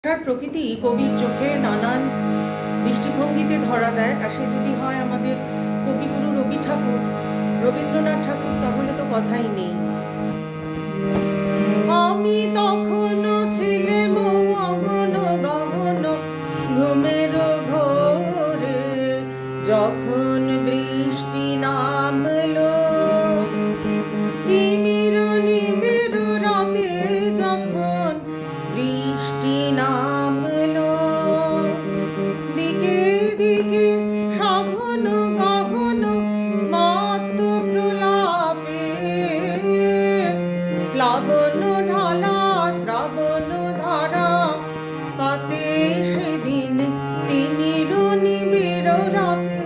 প্রকৃতি কবির চোখে নানান দৃষ্টিভঙ্গিতে ধরা দেয়। আর সে যদি হয় আমাদের কবিগুরু রবি ঠাকুর, রবীন্দ্রনাথ ঠাকুর, তাহলে তো কথাই নেই। আমি তখনও ছিলে মগন গগন ঘুমের ঘোরে, যখন বৃষ্টি নামলো তিমির নিবিড় রাতে, যখন বৃষ্টি নামলো দিকে দিকে সঘন গহন মত্ত প্রলাপে, প্লাবন ঢালা শ্রাবণ ধারা পাতে সেদিন তিমির নিবিড় রাতে।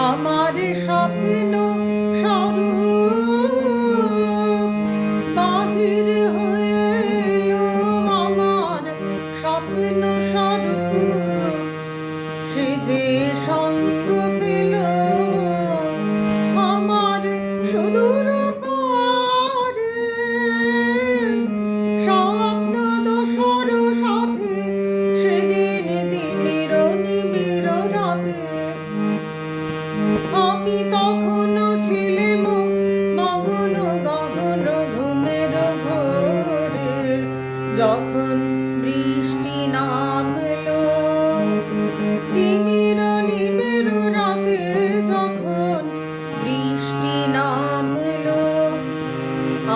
আমার স্বপ্ন স্বরূপ বাহির হয়ে এলো, আমার স্বপ্ন স্বরূপ সে যে সঙ্গ পেল আমার সুদূর পারে, স্বপ্ন দোসর সাথে সেদিন তিমির নিবিড় রাতে। আমি তখনও ছিলাম মগন গগন ঘুমের ঘোরে, যখন বৃষ্টি নামলো তিমির নিবিড় রাতে, যখন বৃষ্টি নামলো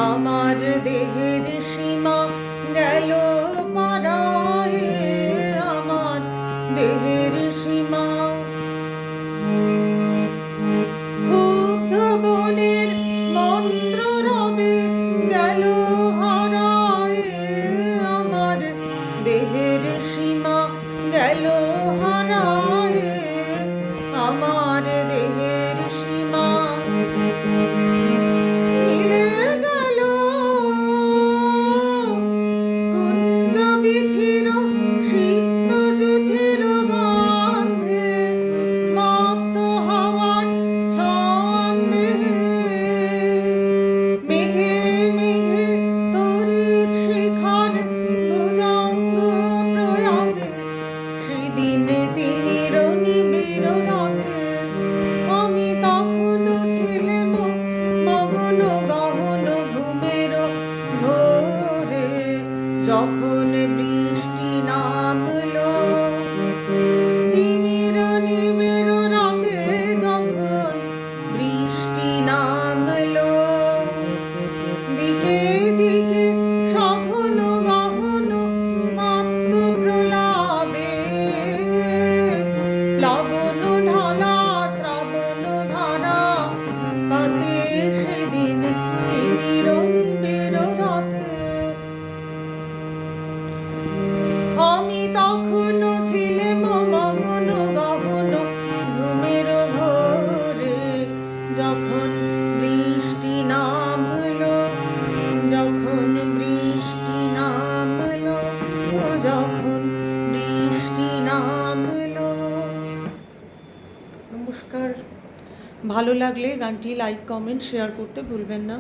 আমার দেহের সীমা গেল পারায়, আমার দেহের সীমা বনের মন্দ্র রবে গেল হারায়, আমার দেহের সীমা গেল হারায়, আমার দেহের সীমা মিলে গেল কুঞ্জ বিথির সিক্ত যুথির গন্ধে, মত্ত হওয়ার ছন্দে মেঘে মেঘে তড়িৎ শিখার ভুজঙ্গ প্রয়াগে, সেদিন তিমির নিবিড় রাতে। আমি তখনও ছিলাম মগন গগন ঘুমের ঘোরে, যখন বৃষ্টি নামলো তিমির নিবিড় রাতে, যখন বৃষ্টি নামলো দিকে দিকে সঘন গহন মত্ত প্রলাপে, প্লাবন ঢালা শ্রাবণ ধারা পাতে সেদিন তিমির নিবিড় রাতে। আমি তখনও ছিলাম মগন গগন ঘুমের ঘোরে, যখন বৃষ্টি নামলো, যখন বৃষ্টি নামলো, যখন বৃষ্টি নামলো। নমস্কার। ভালো লাগলে গানটি লাইক, কমেন্ট, শেয়ার করতে ভুলবেন না।